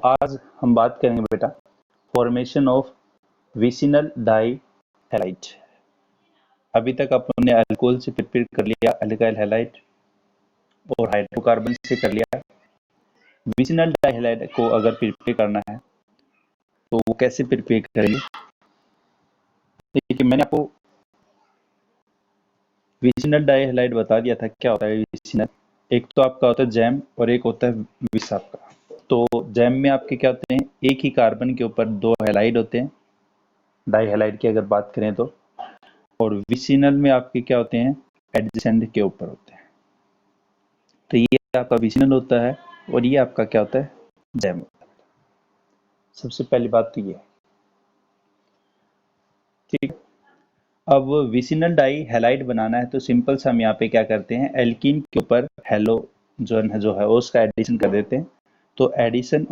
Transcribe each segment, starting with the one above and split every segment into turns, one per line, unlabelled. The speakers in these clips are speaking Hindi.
आज हम बात करेंगे बेटा formation of vicinal die halide. अभी तक अपन ने अल्कोहल से प्रिपेयर कर लिया, अल्काइल हैलाइड और हाइड्रोकार्बन से कर लिया। विसिनल डाई हैलाइड को अगर प्रिपेयर करना है तो वो कैसे प्रिपेयर करेंगे? देखिए, मैंने आपको विसिनल डाई हैलाइड बता दिया था क्या होता है विसिनल। एक तो आपका होता है जैम और एक होता है विस आपका। तो जैम में आपके क्या होते हैं, एक ही कार्बन के ऊपर दो हैलाइड होते हैं, डाई हैलाइड की अगर बात करें तो। और विसिनल में आपके क्या होते हैं, एडजेसेंट के ऊपर होते हैं। तो ये आपका विसिनल होता है और ये आपका क्या होता है, जैम होता है। सबसे पहली बात तो ये है, ठीक। अब विसिनल डाई हैलाइड बनाना है तो सिंपल सा हम यहाँ पे क्या करते हैं, एल्कीन के ऊपर हेलो जो है उसका एडिशन कर देते हैं। तो addition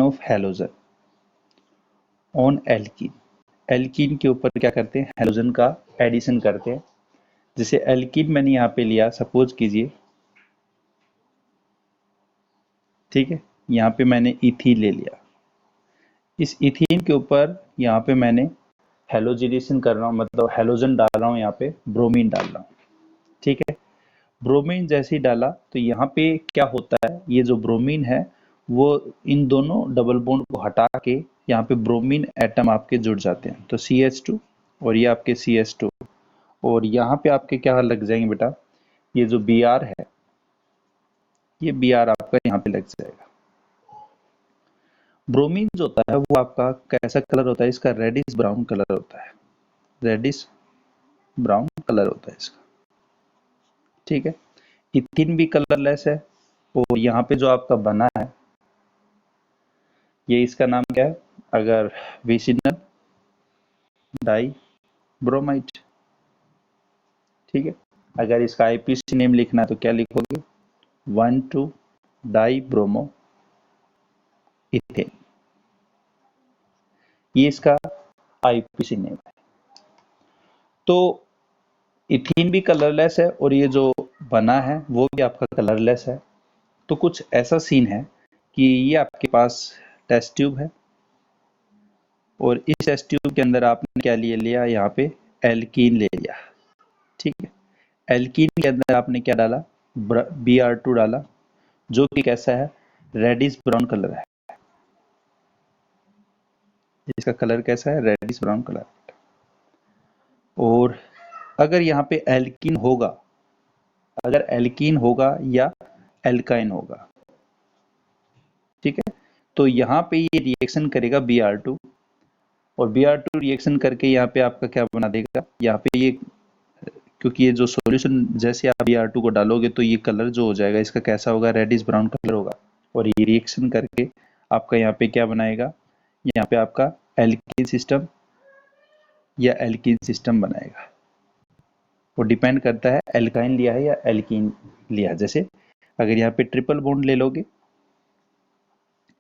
of halogen on alkene. Alkene के ऊपर क्या करते हैं, हेलोजन का एडिशन करते हैं। जैसे एल्कीन मैंने यहाँ पे लिया, सपोज कीजिए, ठीक है, यहाँ पे मैंने इथीन ले लिया। इस इथीन के ऊपर यहाँ पे मैंने हेलोजिनेशन कर रहा हूँ, मतलब हेलोजन डाल रहा हूँ, यहाँ पे ब्रोमीन डाल रहा हूँ, ठीक है। ब्रोमीन जैसे ही डाला तो यहाँ पे क्या होता है, ये जो ब्रोमीन है वो इन दोनों डबल बॉन्ड को हटा के यहाँ पे ब्रोमीन एटम आपके जुड़ जाते हैं। तो CH2 और ये आपके CH2 और यहाँ पे आपके क्या लग जाएंगे बेटा, ये जो Br है, ये Br आपका यहाँ पे लग जाएगा। ब्रोमीन जो होता है वो आपका कैसा कलर होता है, इसका रेडिश ब्राउन कलर होता है, रेडिश ब्राउन कलर होता है इसका, ठीक है। इथिन भी कलरलेस है और यहाँ पे जो आपका बना है ये इसका नाम क्या है, अगर विसिनल डाई ब्रोमाइड, ठीक है। अगर इसका IPC नेम लिखना है तो क्या लिखोगे, 1,2 डाई ब्रोमो इथेन, ये इसका IPC नेम है। तो इथीन भी कलरलेस है और ये जो बना है वो भी आपका कलरलेस है। तो कुछ ऐसा सीन है कि ये आपके पास टेस्ट ट्यूब है और इस टेस्ट ट्यूब के अंदर आपने क्या लिया, यहाँ पे एल्कीन ले लिया, ठीक है। एल्कीन के अंदर आपने क्या डाला, Br2 डाला, जो कि कैसा है, रेडिश ब्राउन कलर है। इसका कलर कैसा है, रेडिश ब्राउन कलर। और अगर यहाँ पे एल्कीन होगा, अगर एल्कीन होगा या एल्काइन होगा, ठीक है, तो यहाँ पे ये रिएक्शन करेगा Br2 और Br2 रिएक्शन करके यहाँ पे आपका क्या बना देगा, यहाँ पे ये, क्योंकि ये जो सॉल्यूशन जैसे आप Br2 को डालोगे तो ये कलर जो हो जाएगा इसका कैसा होगा, रेडिश ब्राउन कलर होगा। और ये रिएक्शन करके आपका यहाँ पे क्या बनाएगा, यहाँ पे आपका एल्कीन सिस्टम या एल्कीन सिस्टम बनाएगा। वो डिपेंड करता है एल्काइन लिया है या एल्कीन लिया। जैसे अगर यहाँ पे ट्रिपल बॉन्ड ले लोगे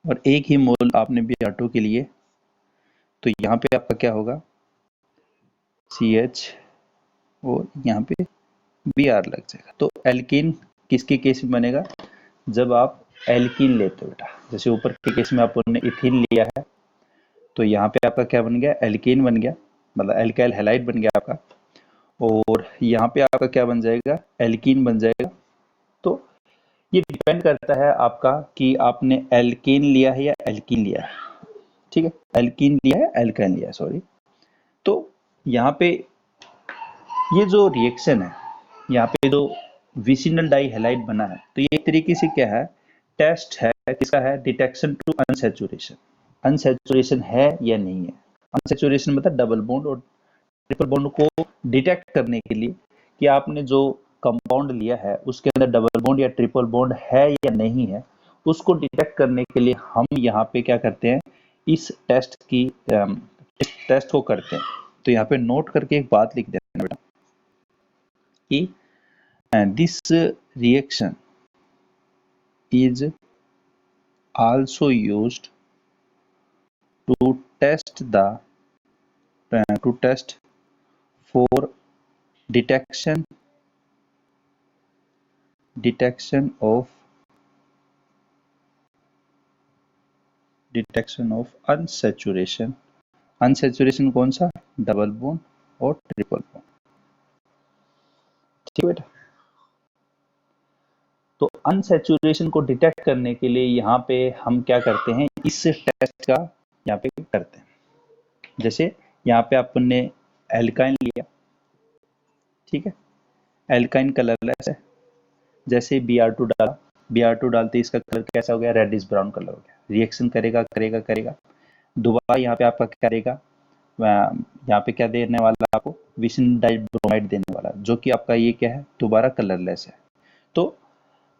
और एक ही मोल आपने Br2 के लिए, तो यहाँ पे आपका क्या होगा, CH और यहाँ पे Br लग जाएगा। तो एल्कीन किसके केस में बनेगा, जब आप एल्कीन लेते हो बेटा। जैसे ऊपर के केस में आपने इथीन लिया है तो यहाँ पे आपका क्या बन गया, एल्कीन बन गया, मतलब एल्काइल हैलाइड बन गया आपका। और यहाँ पे आपका क्या बन जाएगा, एल्कीन बन जाएगा। तो ये डिपेंड करता है आपका कि आपने एल्कीन लिया है या एल्कीन लिया है, ठीक है। एल्कीन लिया है, एल्काइन लिया है, सॉरी। तो यहाँ पे ये जो रिएक्शन है, यहाँ पे जो विसिनल डाई हैलाइड बना है, तो ये एक तरीके से क्या है, टेस्ट है, किसका है, डिटेक्शन टू अनसैचुरेशन। अनसैचुरेशन है या नहीं है। अनसैचुरेशन मतलब डबल बॉन्ड और ट्रिपल बॉन्ड को डिटेक्ट करने के लिए कि आपने जो कंपाउंड लिया है उसके अंदर डबल बॉन्ड या ट्रिपल बॉन्ड है या नहीं है, उसको डिटेक्ट करने के लिए हम यहाँ पे क्या करते हैं, इस टेस्ट को करते हैं। तो यहाँ पे नोट करके एक बात लिख देना बेटा कि this reaction is also used to test for detection of detection of unsaturation. Unsaturation कौन सा? डबल बॉन्ड और ट्रिपल बॉन्ड। ठीक है बेटा। तो अनसैचुरेशन को डिटेक्ट करने के लिए यहाँ पे हम क्या करते हैं, इस टेस्ट का यहाँ पे करते हैं। जैसे यहाँ पे आपने एल्काइन लिया, ठीक है, एल्काइन कलरलेस है, जैसे Br2 डाला, Br2 डालते इसका कलर कैसा हो गया? रेडिश ब्राउन कलर हो गया। रिएक्शन करेगा करेगा करेगा, दोबारा यहाँ पे आपका क्या करेगा, यहाँ पे क्या देने वाला आपको? विसिन डाइब्रोमाइड देने वाला, जो कि आपका ये क्या है? दोबारा कलरलेस है। तो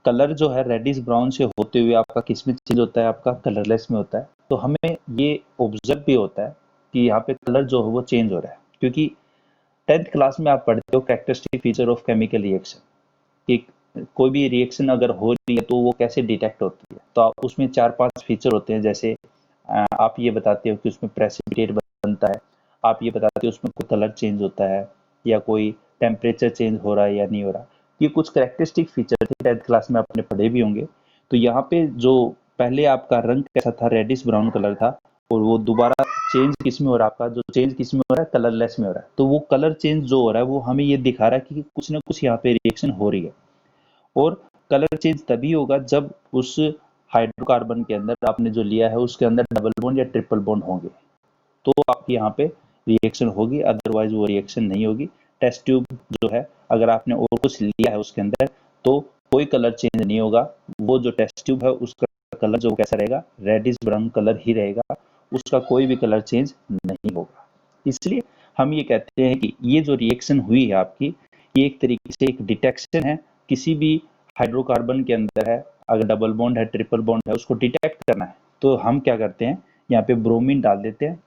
कलर जो है रेडिश ब्राउन से होते हुए आपका किस में चेंज होता है? आपका कलरलेस में होता है। तो हमें ये ऑब्जर्व भी होता है कि यहाँ पे कलर जो है वो चेंज हो रहा है, क्योंकि 10th क्लास में आप पढ़ते हो characteristic feature of chemical reaction, कि कोई भी रिएक्शन अगर हो रही है तो वो कैसे डिटेक्ट होती है। तो आप उसमें 4-5 फीचर होते हैं, जैसे आप ये बताते हो कि उसमें प्रेसिपिटेट बनता है, आप ये बताते हो उसमें कोई कलर चेंज होता है, या कोई टेम्परेचर चेंज हो रहा है या नहीं हो रहा। ये कुछ कैरेक्टरिस्टिक फीचर थे, 10th क्लास में आपने पढ़े भी होंगे। तो यहाँ पे जो पहले आपका रंग कैसा था? रेडिश ब्राउन कलर था, और वो दोबारा चेंज किस में हो रहा है? आपका जो चेंज किस में हो रहा है? कलरलेस में हो रहा है। तो वो कलर चेंज जो हो रहा है वो हमें ये दिखा रहा है कि कुछ ना कुछ यहाँ पे रिएक्शन हो रही है। और कलर चेंज तभी होगा जब उस हाइड्रोकार्बन के अंदर आपने जो लिया है उसके अंदर डबल बॉन्ड या ट्रिपल बॉन्ड होंगे, तो आपकी यहाँ पे रिएक्शन होगी, अदरवाइज वो रिएक्शन नहीं होगी। टेस्ट ट्यूब जो है, अगर आपने और कुछ लिया है उसके अंदर तो कोई कलर चेंज नहीं होगा। वो जो टेस्ट ट्यूब है उसका कलर जो कैसा रहेगा? रेडिश ब्राउन कलर ही रहेगा, उसका कोई भी कलर चेंज नहीं होगा। इसलिए हम ये कहते हैं कि ये जो रिएक्शन हुई है आपकी, ये एक तरीके से एक डिटेक्शन है। किसी भी हाइड्रोकार्बन के अंदर है, अगर डबल बॉन्ड है, ट्रिपल बॉन्ड है, उसको डिटेक्ट करना है तो हम क्या करते हैं, यहाँ पे ब्रोमीन डाल देते हैं।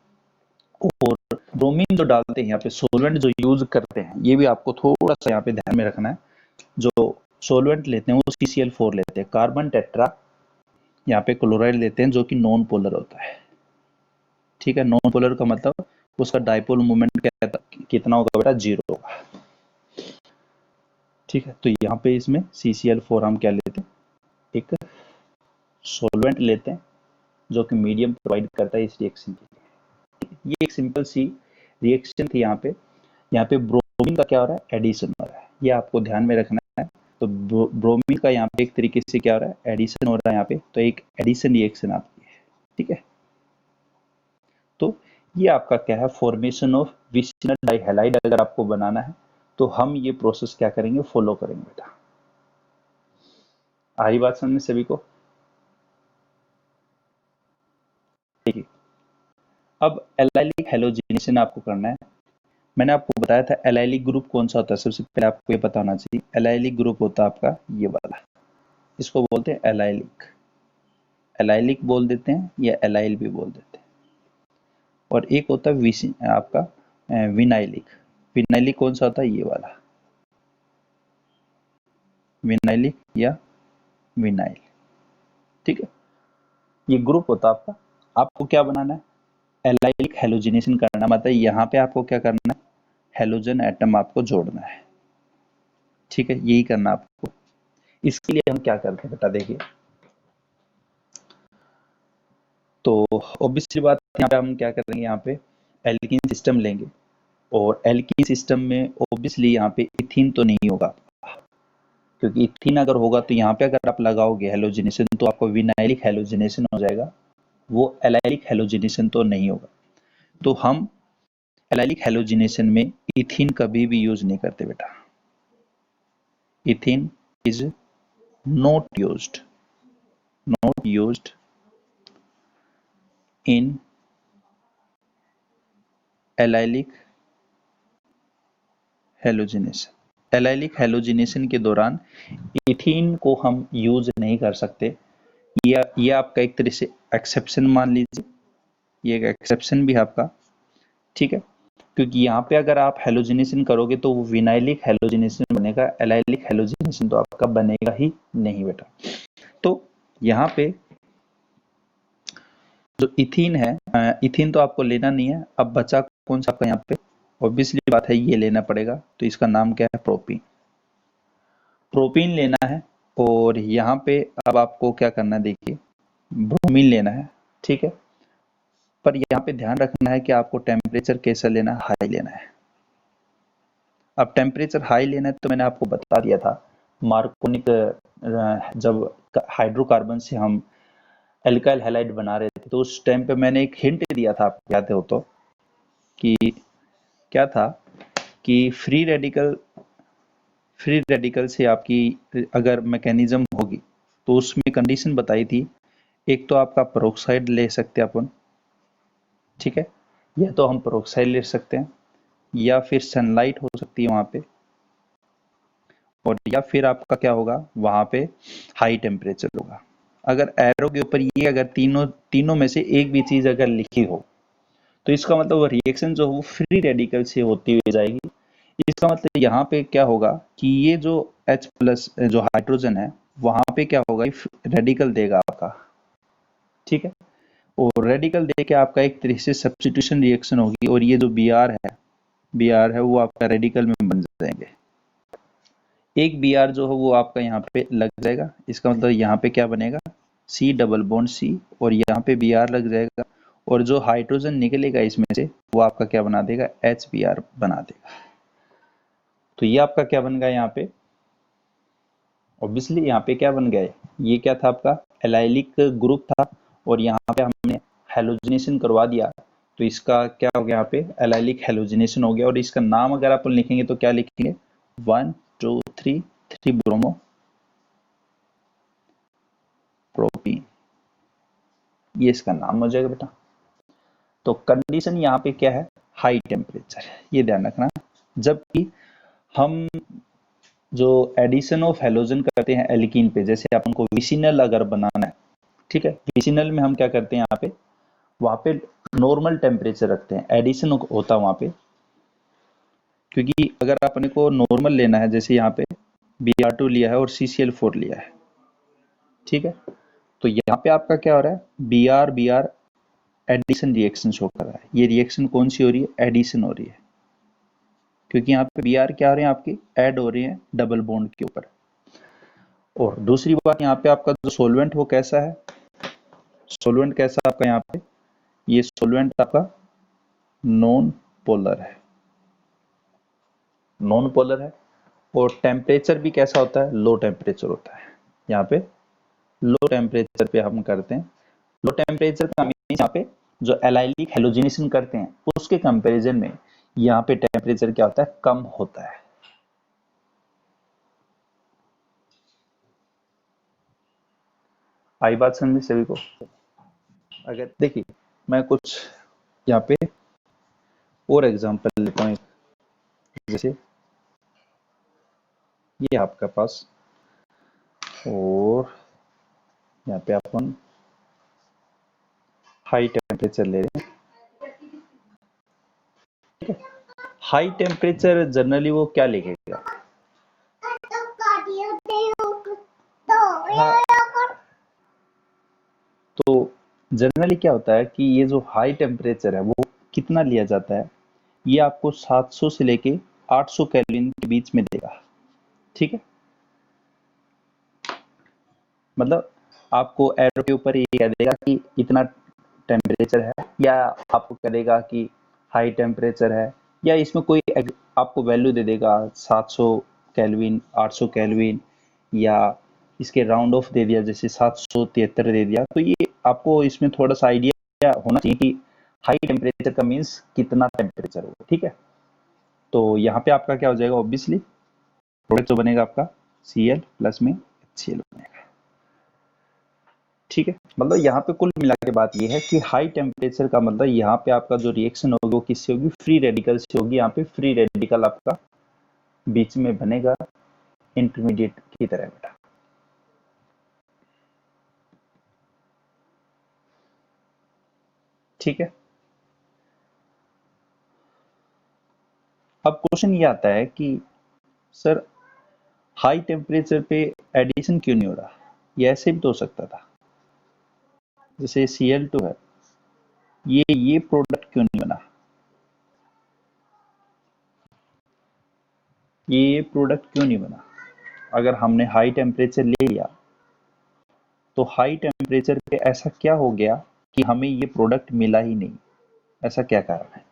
और ब्रोमीन जो डालते हैं यहाँ पे, सोलवेंट जो यूज करते हैं, ये भी आपको थोड़ा सा यहाँ पे ध्यान में रखना है। जो सोलवेंट लेते हैं वो CCl4 लेते हैं, कार्बन टेट्रा यहाँ पे क्लोराइड लेते हैं, जो कि नॉन पोलर होता है। ठीक है, नॉन पोलर का मतलब उसका डाइपोल मोमेंट कितना होगा बेटा? 0 होगा। ठीक है, तो यहाँ पे इसमें CCl4 हम क्या लेते हैं? एक सोलवेंट लेते हैं जो कि मीडियम प्रोवाइड करता है इस रिएक्शन के लिए। ये एक सिंपल सी रिएक्शन थी। यहाँ पे ब्रोमीन का क्या हो रहा है? एडिशन हो रहा है, ये आपको ध्यान में रखना है। तो ब्रोमीन का यहाँ पे एक तरीके से क्या हो रहा है? एडिशन हो रहा है यहाँ पे, तो एक एडिशन रिएक्शन आपकी है। ठीक है, तो ये आपका क्या है? फॉर्मेशन ऑफ विसिनल डाइहैलाइड अगर आपको बनाना है तो हम ये प्रोसेस क्या करेंगे? फॉलो करेंगे बेटा। आई बात समझ में सभी को? देखिए, अब एलाइलिक हैलोजिनेशन आपको करना है। मैंने आपको बताया था एलाइलिक ग्रुप कौन सा होता है, सबसे पहले आपको ये पता होना चाहिए। एलाइलिक ग्रुप होता है आपका ये वाला, इसको बोलते हैं एलाइलिक। एलाइलिक बोल देते हैं या एलाइल भी बोल देते हैं। और एक होता है आपका विनाइलिक। विनाइलिक कौन सा होता है? ये वाला, विनाइलिक या विनाइल। ठीक है, ये ग्रुप होता है आपका। आपको क्या बनाना है? एलाइलिक हैलोजिनेशन करना, मतलब यहाँ पे आपको क्या करना है? हैलोजन एटम आपको जोड़ना है। ठीक है, यही करना आपको। इसके लिए हम क्या करते हैं बेटा? देखिए, तो ऑब्वियसली बात, यहाँ पे हम क्या करेंगे? यहाँ पे एल्कीन सिस्टम लेंगे, और एल्कीन सिस्टम में ऑब्वियसली यहाँ पे इथीन तो नहीं होगा, क्योंकि इथीन अगर होगा तो यहाँ पे अगर आप लगाओगे हैलोजिनेशन तो आपको विनाइलिक हैलोजिनेशन हो जाएगा, वो एलाइलिक हैलोजिनेशन तो नहीं होगा। तो हम एलाइलिक हैलोजिनेशन में इथीन कभी भी यूज नहीं करते बेटा। Ethene is not used in allylic halogenation. Allylic halogenation के दौरान इथीन को हम यूज नहीं कर सकते। ये आपका एक तरह से एक्सेप्शन मान लीजिए, ये एक एक्सेप्शन भी है आपका। ठीक है, क्योंकि यहाँ पे अगर आप हैलोजिनेशन करोगे तो वो विनाइलिक हैलोजिनेशन बनेगा, एलाइलिक हैलोजिनेशन तो आपका बनेगा ही नहीं बेटा। तो यहाँ पे जो इथीन है, इथीन तो आपको लेना नहीं है। अब बचा कौन सा आपका? यहाँ पे ऑब्वियसली बात है ये लेना पड़ेगा, तो इसका नाम क्या है? प्रोपीन। प्रोपीन लेना है, और यहाँ पे अब आपको क्या करना है? देखिए, ब्रोमीन लेना है। ठीक है। पर यहाँ पे ध्यान रखना है कि आपको टेम्परेचर कैसा लेना है, हाई लेना है। अब टेम्परेचर हाई लेना है तो मैंने आपको बता दिया था, मार्कोनिक जब हाइड्रोकार्बन से हम एल्काइल हैलाइड बना रहे थे तो उस टाइम पे मैंने एक हिंट दिया था, आपको याद हो तो, कि क्या था कि फ्री रेडिकल से आपकी अगर मैकेनिज्म होगी तो उसमें कंडीशन बताई थी, एक तो आपका पेरोक्साइड ले सकते हैं अपन, ठीक है, या तो हम पेरोक्साइड ले सकते हैं, या फिर सनलाइट हो सकती है वहां पे, और या फिर आपका क्या होगा वहां पे हाई टेम्परेचर होगा। अगर एरो के ऊपर ये अगर तीनों तीनों में से एक भी चीज अगर लिखी हो तो इसका मतलब वो रिएक्शन जो वो फ्री रेडिकल से होती हुई जाएगी। इसका मतलब यहाँ पे क्या होगा कि ये जो H प्लस जो हाइड्रोजन है वहां पे क्या होगा, रेडिकल देगा आपका, ठीक है, और रेडिकल दे के आपका एक तरह से सब्स्टिट्यूशन रिएक्शन होगी, और ये जो बी आर है वो आपका रेडिकल में बन जाएंगे। एक बी आर जो है वो आपका यहाँ पे लग जाएगा, इसका मतलब यहाँ पे क्या बनेगा, सी डबल बॉन्ड सी, और यहाँ पे बी आर लग जाएगा, और जो हाइड्रोजन निकलेगा इसमें से वो आपका क्या बना देगा, एच बी आर बना देगा। तो ये आपका क्या बन गया यहाँ पे, ऑब्वियसली यहाँ पे क्या बन गया है, ये क्या था आपका एलाइलिक ग्रुप था, और यहाँ पे हमने हेलोजिनेशन करवा दिया, तो इसका क्या हो गया यहाँ पे एलाइलिक हेलोजिनेशन हो गया। और इसका नाम अगर आप लिखेंगे तो क्या लिखेंगे, 1 2 3 3 ब्रोमो प्रोपीन, ये इसका नाम हो जाएगा बेटा। तो कंडीशन यहाँ पे क्या है, हाई टेम्परेचर, ये ध्यान रखना। जबकि हम जो एडिशन ऑफ हेलोजन करते हैं एल्कीन पे, जैसे अपन को विसिनल अगर बनाना है, ठीक है, विसिनल में हम क्या करते हैं यहाँ पे, वहां पे नॉर्मल टेम्परेचर रखते हैं, एडिशन होता है वहां पे, क्योंकि अगर अपने को नॉर्मल लेना है, जैसे यहाँ पे Br2 लिया है और CCl4 लिया है, ठीक है, तो यहाँ पे आपका क्या हो रहा है, B R addition reaction show कर रहा है। ये रिएक्शन कौन सी हो रही है, एडिशन हो रही है, क्योंकि यहाँ पे बी आर क्या हो रहे हैं आपकी, ऐड हो रही है डबल बॉन्ड के ऊपर। और दूसरी बात यहाँ पे आपका जो सोलवेंट वो कैसा है, सोलवेंट कैसा आपका यहाँ पे, ये सोलवेंट आपका नॉन पोलर है, नॉन पोलर है, और टेम्परेचर भी कैसा होता है, लो टेम्परेचर होता है। यहाँ पे लो टेम्परेचर पे हम करते हैं, लो टेम्परेचर का मीन यहाँ पे जो एलाइलिक हेलोजिनेशन करते हैं उसके कंपैरिजन में यहाँ पे टेम्परेचर क्या होता है, कम होता है। आई बात समझे सभी को। अगर देखिए मैं कुछ यहाँ पे और एग्जांपल लेता हूँ, जैसे ये आपका पास, और यहाँ पे अपन हाई टेम्परेचर ले रहे हैं, ठीक है। हाई टेम्परेचर जनरली वो क्या लिखेगा, हाँ, तो जनरली क्या होता है कि ये जो हाई टेम्परेचर है वो कितना लिया जाता है, ये आपको 700 से लेके 800 केल्विन के बीच में देगा, ठीक है। मतलब आपको एरो के ऊपर ये कह देगा कि इतना टेम्परेचर है, या आपको कहेगा कि हाई टेम्परेचर है, या इसमें कोई आपको वैल्यू दे देगा 700 केल्विन, 800 केल्विन, या इसके राउंड ऑफ दे दिया जैसे 773 दे दिया। तो ये आपको इसमें थोड़ा सा आइडिया होना चाहिए कि हाई टेम्परेचर का मीन्स कितना टेम्परेचर होगा, ठीक है। तो यहाँ पे आपका क्या हो जाएगा, ऑब्वियसली प्रोडक्ट जो बनेगा आपका Cl प्लस में HCl बनेगा, ठीक है। मतलब यहाँ पे कुल मिला के बात ये है कि हाई टेम्परेचर का मतलब यहाँ पे आपका जो रिएक्शन होगी वो किससे होगी, फ्री रेडिकल से होगी। यहाँ पे फ्री रेडिकल आपका बीच में बनेगा इंटरमीडिएट की तरह बेटा, ठीक है। अब क्वेश्चन ये आता है कि सर हाई टेम्परेचर पे एडिशन क्यों नहीं हो रहा, ये ऐसे भी तो हो सकता था, जैसे Cl2 है, ये प्रोडक्ट क्यों नहीं बना, ये प्रोडक्ट क्यों नहीं बना। अगर हमने हाई टेम्परेचर ले लिया तो हाई टेम्परेचर पे ऐसा क्या हो गया कि हमें ये प्रोडक्ट मिला ही नहीं। ऐसा क्या कारण है?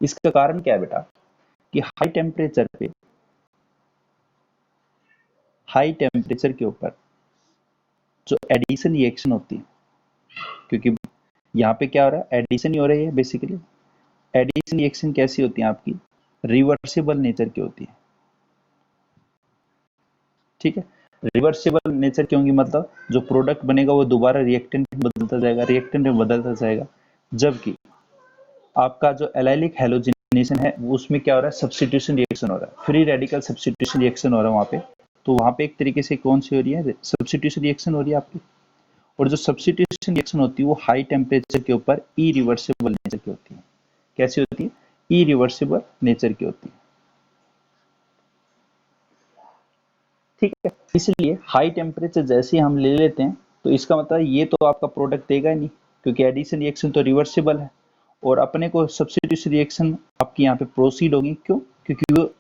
इसका कारण क्या है बेटा कि हाई टेम्परेचर के ऊपर जो एडिशन रिएक्शन होती है, क्योंकि यहाँ पे क्या हो रहा है, एडिशन ही हो रही है बेसिकली। एडिशन रिएक्शन कैसी होती है आपकी? रिवर्सिबल नेचर की होती है। ठीक है, रिवर्सिबल नेचर की होंगी, मतलब जो प्रोडक्ट बनेगा वो दोबारा रिएक्टेंट में बदलता जाएगा, रिएक्टेंट में बदलता जाएगा। जबकि आपका जो एलाइलिक हैलोजिनेशन है उसमें क्या हो रहा है, सब्स्टिट्यूशन रिएक्शन हो रहा है, फ्री रेडिकल सब्स्टिट्यूशन रिएक्शन हो रहा है वहाँ पे। तो वहाँ पे एक तरीके से कौन सी हो रही है, सब्स्टिट्यूशन रिएक्शन हो रही है आपकी। और जो सब्स्टिट्यूशन रिएक्शन होती है वो हाई टेम्परेचर के ऊपर इरिवर्सिबल नेचर की होती है। कैसी होती है? इरिवर्सिबल नेचर की होती है। ठीक है, इसलिए हाई टेम्परेचर जैसे ही हम ले लेते हैं तो इसका मतलब ये तो आपका प्रोडक्ट देगा ही नहीं, क्योंकि एडिशन रिएक्शन तो रिवर्सिबल है। और अपने को सब्स्टिट्यूशन रिएक्शन आपकी यहाँ पे प्रोसीड होगी। क्यों? क्योंकि वो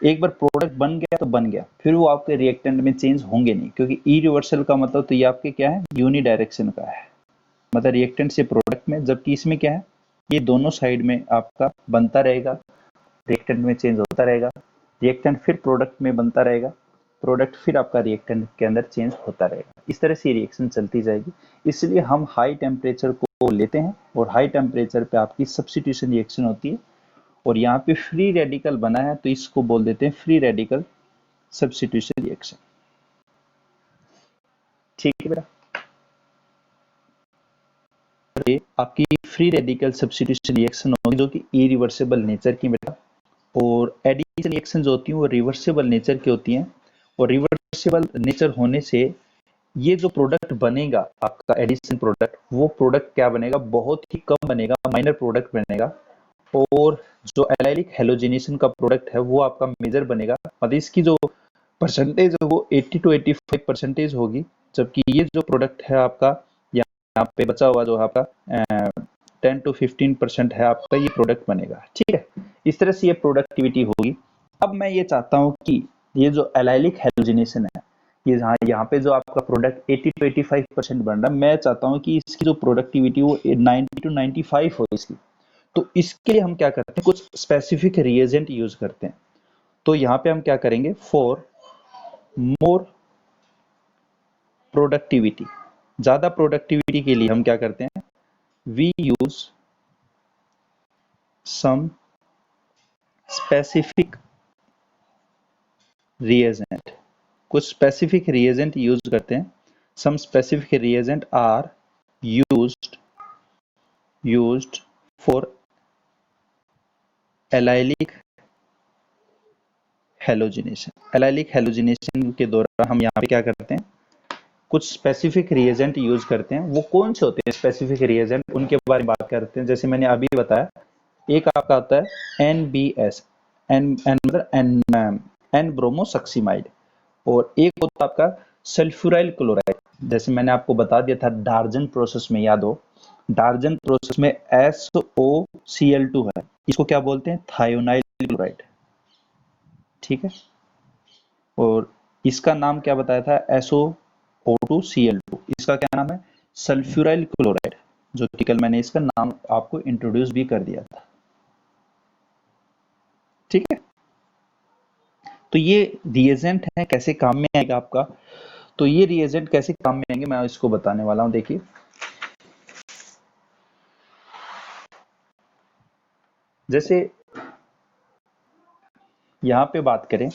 एक बार प्रोडक्ट बन गया तो बन गया, फिर वो आपके रिएक्टेंट में चेंज होंगे नहीं, क्योंकि इरिवर्सल का मतलब तो ये आपके क्या है, यूनि डायरेक्शन का है, मतलब रिएक्टेंट से प्रोडक्ट में। जबकि इसमें क्या है, ये दोनों साइड में आपका बनता रहेगा, रिएक्टेंट में चेंज होता रहेगा, रिएक्टेंट फिर प्रोडक्ट में बनता रहेगा, प्रोडक्ट फिर आपका रिएक्टेंट के अंदर चेंज होता रहेगा। इस तरह से रिएक्शन चलती जाएगी। इसलिए हम हाई टेम्परेचर को लेते हैं और हाई टेम्परेचर पे आपकी सब्स्टिट्यूशन रिएक्शन होती है। और यहाँ पे फ्री रेडिकल बना है तो इसको बोल देते हैं फ्री रेडिकल सब्स्टिट्यूशन रिएक्शन। ठीक है बेटा, ये आपकी फ्री रेडिकल सब्स्टिट्यूशन रिएक्शन होगी जो कि इरिवर्सिबल नेचर की बेटा। और एडिशन रिएक्शन जो होती है वो रिवर्सिबल नेचर की होती हैं। और रिवर्सिबल नेचर होने से ये जो प्रोडक्ट बनेगा आपका एडिशन प्रोडक्ट, वो प्रोडक्ट क्या बनेगा, बहुत ही कम बनेगा, माइनर प्रोडक्ट बनेगा। और जो एलाइलिक हैलोजिनेशन का प्रोडक्ट है वो आपका मेजर बनेगा, मतलब इसकी जो परसेंटेज है वो 80 to 85% होगी। जबकि ये जो प्रोडक्ट है आपका यहाँ पे बचा हुआ जो आपका 10 to 15% है आपका, ये प्रोडक्ट बनेगा। ठीक है, इस तरह से ये प्रोडक्टिविटी होगी। अब मैं ये चाहता हूँ कि ये जो एलाइलिक हैलोजिनेशन है, ये यहाँ पे जो आपका प्रोडक्ट 80 to 85% बन रहा है, मैं चाहता हूँ कि इसकी जो प्रोडक्टिविटी वो 90 to 95 हो इसकी। तो इसके लिए हम क्या करते हैं, कुछ स्पेसिफिक रिएजेंट यूज करते हैं। तो यहाँ पे हम क्या करेंगे, फॉर मोर प्रोडक्टिविटी, ज्यादा प्रोडक्टिविटी के लिए हम क्या करते हैं, we use some specific reagent, कुछ स्पेसिफिक रिएजेंट यूज करते हैं। Some specific reagent are used for allylic halogenation. Allylic halogenation के दौरान हम यहाँ पे क्या करते हैं, कुछ स्पेसिफिक रिएजेंट यूज करते हैं। वो कौन से होते हैं स्पेसिफिक रिएजेंट, उनके बारे में बात करते हैं। जैसे मैंने अभी बताया, एक आपका आता है NBS, मतलब एन ब्रोमोसक्सीमाइड। और एक होता है आपका सल्फ्यूराइल क्लोराइड। जैसे मैंने आपको बता दिया था डार्जन प्रोसेस में, याद हो, डार्जन प्रोसेस में SOCl2 है, इसको क्या बोलते हैं, थायोनाइल क्लोराइड। ठीक है, और इसका नाम क्या बताया था, SOO2Cl2, इसका क्या नाम है, सल्फ्यूराइल क्लोराइड, जो कि कल मैंने इसका नाम आपको इंट्रोड्यूस भी कर दिया था। ठीक है, तो ये रिएजेंट है, कैसे काम में आएगा आपका। तो ये रिएजेंट कैसे काम में आएंगे मैं इसको बताने वाला हूं। देखिए, जैसे यहां पे बात करें,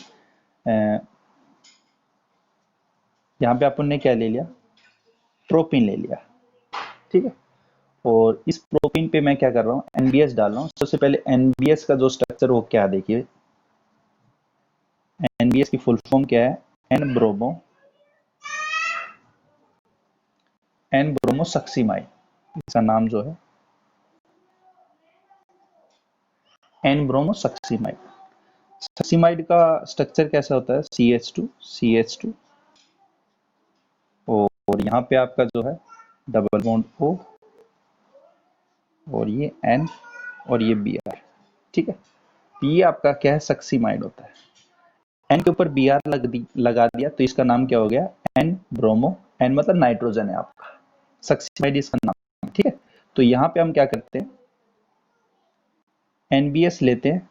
यहां पे अपन ने क्या ले लिया, प्रोपीन ले लिया। ठीक है, और इस प्रोपीन पे मैं क्या कर रहा हूँ, NBS डाल रहा हूँ। सबसे पहले NBS का जो स्ट्रक्चर वो क्या है, देखिए NBS की फुल फॉर्म क्या है, एन ब्रोमोसक्सीमाइड, इसका नाम जो है एन ब्रोमोसक्सीमाइड। सक्सीमाइड का स्ट्रक्चर कैसा होता है, CH2 और यहाँ पे आपका जो है डबल बॉन्ड O, और ये N, और ये Br। ठीक है, ये आपका क्या है, सक्सीमाइड होता है। N के ऊपर Br लगा दिया तो इसका नाम क्या हो गया, N ब्रोमो, N मतलब नाइट्रोजन है आपका, सक्सीमाइड इसका नाम। तो यहाँ पे हम क्या करते हैं, NBS लेते हैं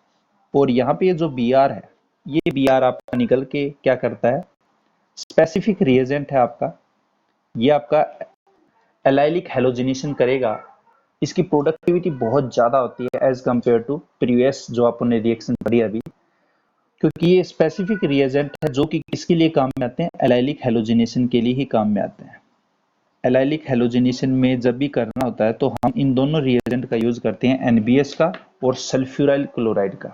और यहाँ पे ये जो Br है, ये Br आपका निकल के क्या करता है, स्पेसिफिक रिएजेंट है आपका, ये आपका एलाइलिक हैलोजिनेशन करेगा। इसकी प्रोडक्टिविटी बहुत ज़्यादा होती है एज कंपेयर टू प्रीवियस जो आपने रिएक्शन करी अभी, क्योंकि ये स्पेसिफिक रिएजेंट है जो कि किसके लिए काम में आते हैं, एलाइलिक हैलोजिनेशन के लिए ही काम में आते हैं। एलाइलिक हैलोजिनेशन में जब भी करना होता है तो हम इन दोनों रिएजेंट का यूज करते हैं, NBS का और सल्फ्यूराइल क्लोराइड का।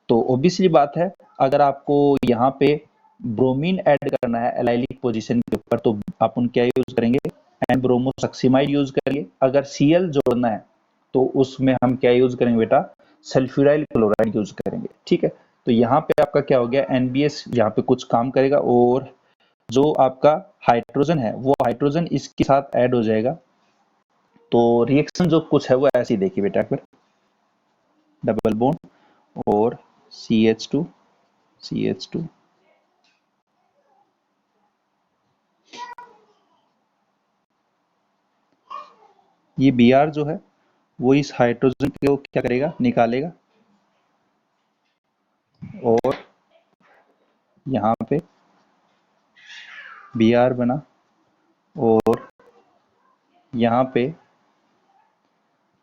तो ऑब्वियसली बात है, अगर आपको यहाँ पे ब्रोमीन ऐड करना है एलाइलिक पोजीशन के ऊपर तो आप क्या यूज करेंगे, एन ब्रोमोसक्सीमाइड यूज करेंगे। अगर Cl जोड़ना है तो उसमें हम क्या यूज करेंगे बेटा, सल्फ्यूराइल क्लोराइड यूज करेंगे। ठीक है, तो यहाँ पे आपका क्या हो गया, NBS यहाँ पे कुछ काम करेगा और जो आपका हाइड्रोजन है वो हाइड्रोजन इसके साथ ऐड हो जाएगा। तो रिएक्शन जो कुछ है वो ऐसी देखिए बेटा, फिर डबल बॉन्ड और CH2 CH2 ये Br जो है वो इस हाइड्रोजन को क्या करेगा, निकालेगा और यहाँ पे Br बना और यहाँ पे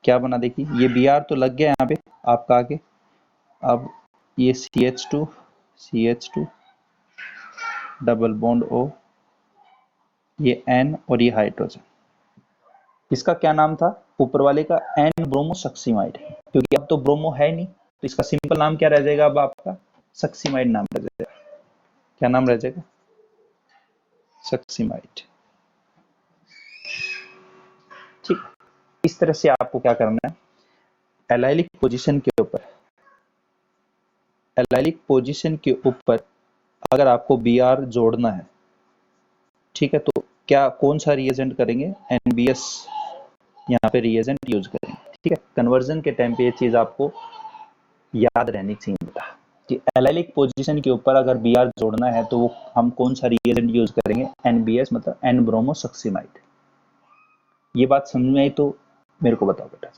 क्या बना, देखिए ये Br तो लग गया यहाँ पे आपका आगे। अब ये CH2 डबल बॉन्ड O, ये N और ये हाइड्रोजन, इसका क्या नाम था ऊपर वाले का, एन ब्रोमोसक्सीमाइड, क्योंकि अब तो ब्रोमो है नहीं तो इसका सिंपल नाम क्या रह जाएगा, अब आपका सक्सीमाइड नाम रह जाएगा। क्या नाम रह जाएगा, सक्सीमाइड। ठीक, इस तरह से आपको क्या करना है, एलाइलिक पोजीशन के ऊपर अगर आपको Br जोड़ना है, ठीक है, तो क्या कौन सा रिएजेंट करेंगे, NBS यहाँ पे रिएजेंट यूज करेंगे। ठीक है, कन्वर्जन के टाइम पे ये चीज आपको याद रहनी चाहिए बेटा कि एलाइलिक पोजीशन के ऊपर अगर Br जोड़ना है तो वो हम कौन सा रिएजेंट यूज करेंगे, NBS मतलब एन ब्रोमोसक्सीमाइड। ये बात समझ में आई तो मेरे को बताओ बेटा।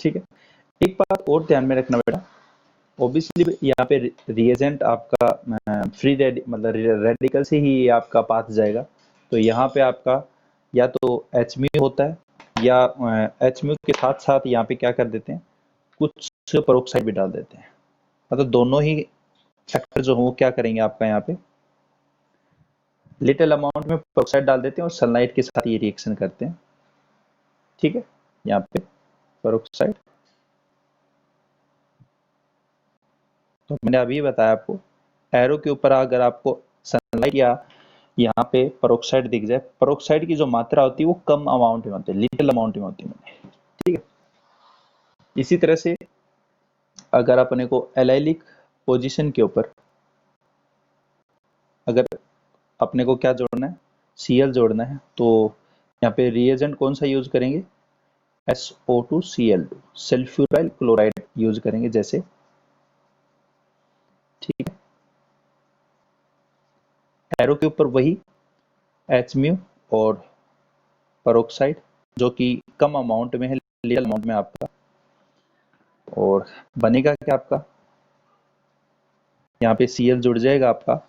ठीक है, एक बात और ध्यान में रखना बेटा, ऑब्वियसली यहाँ पे रिएजेंट आपका फ्री मतलब रेडिकल से ही आपका पास जाएगा। तो यहाँ पे आपका या तो HMu होता है या HMu के साथ साथ यहाँ पे क्या कर देते हैं, कुछ पेरोक्साइड भी डाल देते हैं। मतलब दोनों ही फैक्टर जो हो क्या करेंगे आपका यहाँ पे लिटिल अमाउंट में पेरोक्साइड डाल देते हैं और सनलाइट के साथ ये रिएक्शन करते हैं। ठीक है, यहाँ पे पेरोक्साइड, तो मैंने अभी बताया आपको, एरो के ऊपर अगर आपको सनलाइट या यहाँ पे पेरोक्साइड दिख जाए, पेरोक्साइड की जो मात्रा होती है वो कम अमाउंट में होती है, लिटिल अमाउंट में होती है। ठीक है, इसी तरह से अगर अपने को एलाइलिक पोजीशन के ऊपर अगर अपने को क्या जोड़ना है, Cl जोड़ना है, तो यहाँ पे रिएजेंट कौन सा यूज करेंगे, SO2Cl2 सल्फ्यूराइल क्लोराइड यूज करेंगे जैसे। ठीक है, एरो के ऊपर वही HMu और पेरोक्साइड जो कि कम अमाउंट में है, लिटिल अमाउंट में आपका, और बनेगा क्या आपका, यहाँ पे Cl जुड़ जाएगा आपका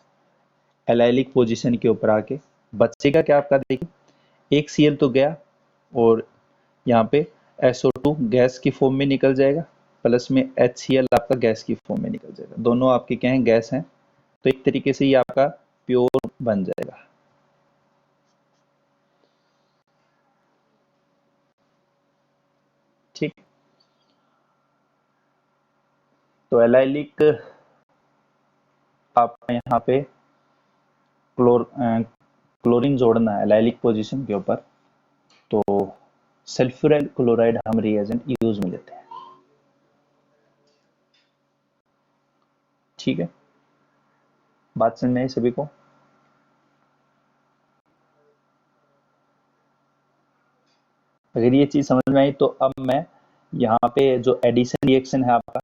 एलाइलिक पोजीशन के ऊपर आके, बचेगा क्या आपका, देखिए एक Cl तो गया और यहाँ पे SO2 गैस की फॉर्म में निकल जाएगा, प्लस में HCl आपका गैस की फॉर्म में निकल जाएगा। दोनों आपके क्या हैं, गैस हैं, तो एक तरीके से ये आपका प्योर बन जाएगा। ठीक, तो एलाइलिक आपका यहाँ पे क्लोरीन जोड़ना है एलाइलिक पोजीशन के ऊपर, तो सल्फ्यूराइल क्लोराइड हम रिएजेंट यूज में लेते हैं। ठीक है, बात समझ में आई सभी को। अगर ये चीज समझ में आई तो अब मैं यहाँ पे जो एडिशन रिएक्शन है आपका,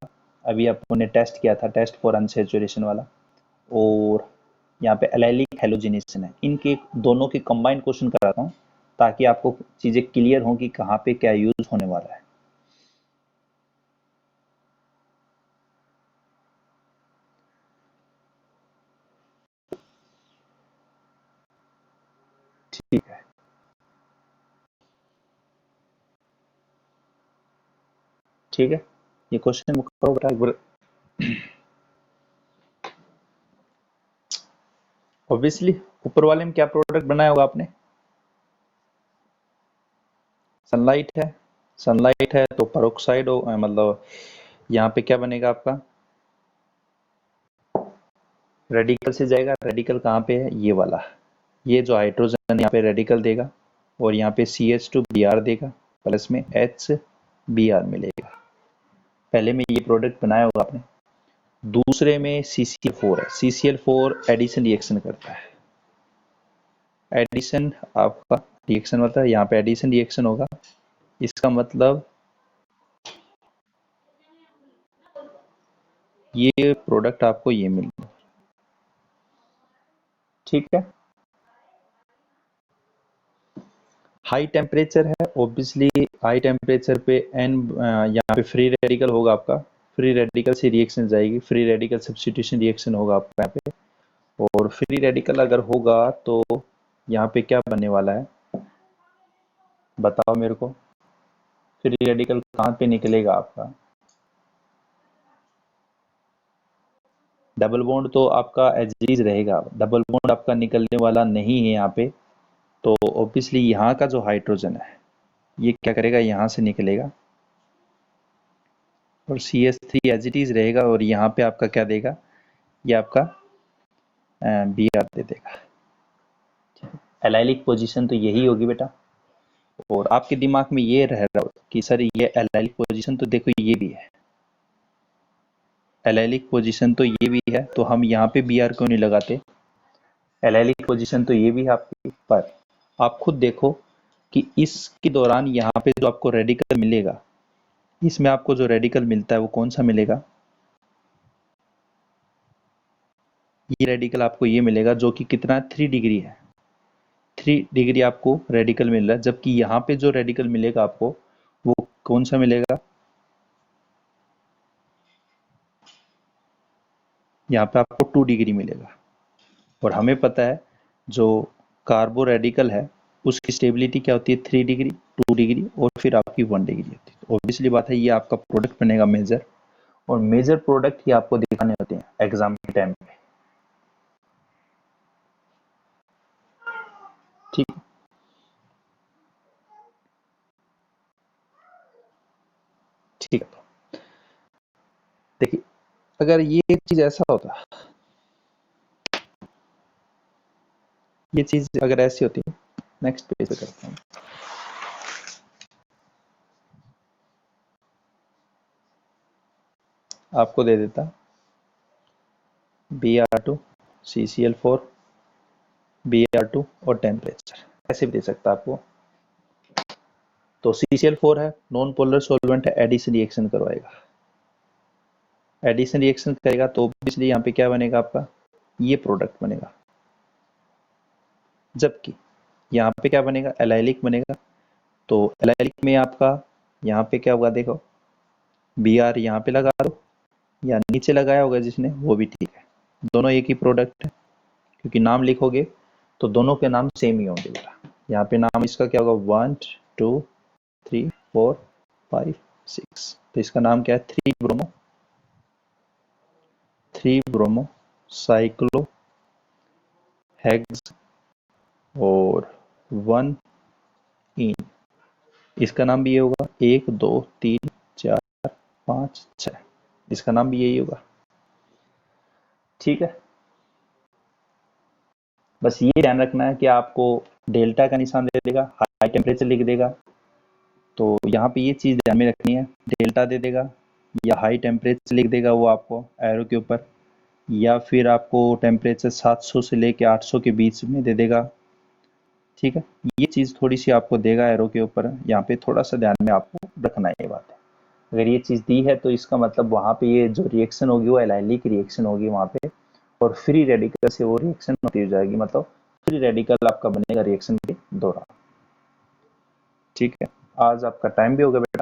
अभी आपने टेस्ट किया था, टेस्ट फॉर अनसैचुरेशन वाला, और यहाँ पे एलाइलिक हैलोजिनेशन है, इनके दोनों के कंबाइंड क्वेश्चन कराता हूँ। ताकि आपको चीजें क्लियर हों कि कहाँ पे क्या यूज होने वाला है। ठीक है, ठीक है, ये क्वेश्चन करो बेटा एक बार। ऑब्वियसली ऊपर वाले में क्या प्रोडक्ट बनाया होगा आपने? सनलाइट है, सनलाइट है तो परोक्साइड हो, मतलब यहाँ पे क्या बनेगा आपका? रेडिकल से जाएगा। रेडिकल कहाँ पे है? ये वाला, ये जो हाइड्रोजन यहाँ पे रेडिकल देगा और यहाँ पे CH2Br देगा, प्लस में HBr मिलेगा। पहले में ये प्रोडक्ट बनाया होगा आपने। दूसरे में CCl4 है। CCl4 एडिशन रिएक्शन करता है। एडिशन आपका रिएक्शन होता है, यहाँ पे एडिशन रिएक्शन होगा। इसका मतलब ये प्रोडक्ट आपको ये मिलेगा। ठीक है, हाई टेम्परेचर है, ऑब्वियसली हाई टेम्परेचर पे एन यहाँ पे फ्री रेडिकल होगा आपका। फ्री रेडिकल से रिएक्शन जाएगी, फ्री रेडिकल सब्स्टिट्यूशन रिएक्शन होगा आपका यहाँ पे। और फ्री रेडिकल अगर होगा तो यहाँ पे क्या बनने वाला है बताओ मेरे को? फ्री रेडिकल कहाँ पे निकलेगा आपका? डबल बॉन्ड तो आपका एज इज रहेगा, डबल बॉन्ड आपका निकलने वाला नहीं है यहाँ पे। तो ऑब्वियसली यहाँ का जो हाइड्रोजन है ये क्या करेगा, यहाँ से निकलेगा और CH3 एज इट इज रहेगा और यहाँ पे आपका क्या देगा, ये आपका Br दे देगा। एलाइलिक पोजीशन तो यही होगी बेटा। और आपके दिमाग में ये रह रहा हो कि सर ये एलाइलिक पोजीशन तो देखो ये भी है, एलाइलिक पोजीशन तो ये भी है, तो हम यहाँ पे Br क्यों नहीं लगाते? एलाइलिक पोजीशन तो ये भी है आपकी, पर आप खुद देखो कि इसके दौरान यहाँ पे जो आपको रेडिकल मिलेगा, इसमें आपको जो रेडिकल मिलता है वो कौन सा मिलेगा? ये रेडिकल आपको ये मिलेगा जो कि कितना 3 डिग्री है। 3 डिग्री आपको रेडिकल मिल रहा है, जबकि यहाँ पे जो रेडिकल मिलेगा आपको वो कौन सा मिलेगा? यहाँ पे आपको 2 डिग्री मिलेगा। और हमें पता है जो कार्बो रेडिकल है उसकी स्टेबिलिटी क्या होती है? 3 डिग्री, 2 डिग्री और फिर आपकी 1 डिग्री होती है। तो ऑब्वियसली बात है ये आपका प्रोडक्ट बनेगा मेजर, और मेजर प्रोडक्ट ही आपको दिखाने होते हैं एग्जाम के टाइम पे। ठीक, ठीक है। तो देखिए अगर ये चीज ऐसा होता, ये चीज अगर ऐसी होती, नेक्स्ट पेज पे करते हैं। आपको दे देता Br2 CCl4 Br2 और टेम्परेचर, ऐसे भी दे सकता आपको। तो CCl4 है, नॉन पोलर सॉल्वेंट है, एडिशन रिएक्शन करवाएगा। एडिशन रिएक्शन करेगा तो ऑब्वियसली यहाँ पे क्या बनेगा आपका? ये प्रोडक्ट बनेगा। जबकि यहाँ पे क्या बनेगा? एलाइलिक बनेगा। तो एलाइलिक में आपका यहाँ पे क्या होगा देखो, Br यहाँ पे लगा दो या नीचे लगाया होगा जिसने, वो भी ठीक है, दोनों एक ही प्रोडक्ट है, क्योंकि नाम लिखोगे तो दोनों के नाम सेम ही होंगे बेटा। यहाँ पे नाम इसका क्या होगा? 1 2 3 4 5 6, तो इसका नाम क्या है? 3 ब्रोमो साइक्लो हेक्स और 1 इन। इसका नाम भी ये होगा, 1 2 3 4 5 6, इसका नाम भी यही होगा। ठीक है, बस ये ध्यान रखना है कि आपको डेल्टा का निशान दे देगा, हाई टेम्परेचर लिख देगा। तो यहाँ पे ये चीज़ ध्यान में रखनी है, डेल्टा दे देगा या हाई टेम्परेचर लिख देगा वो आपको एरो के ऊपर, या फिर आपको टेम्परेचर 700 से लेके 800 के बीच में दे देगा। ठीक है, ये चीज़ थोड़ी सी आपको देगा एरो के ऊपर, यहाँ पे थोड़ा सा ध्यान में आपको रखना है ये बात है। अगर ये चीज़ दी है तो इसका मतलब वहाँ पे ये जो रिएक्शन होगी वो एलाइलिक रिएक्शन होगी वहाँ पे, और फ्री रेडिकल से वो रिएक्शन होती हो जाएगी, मतलब फ्री रेडिकल आपका बनेगा रिएक्शन के दौरान। ठीक है, आज आपका टाइम भी हो गया।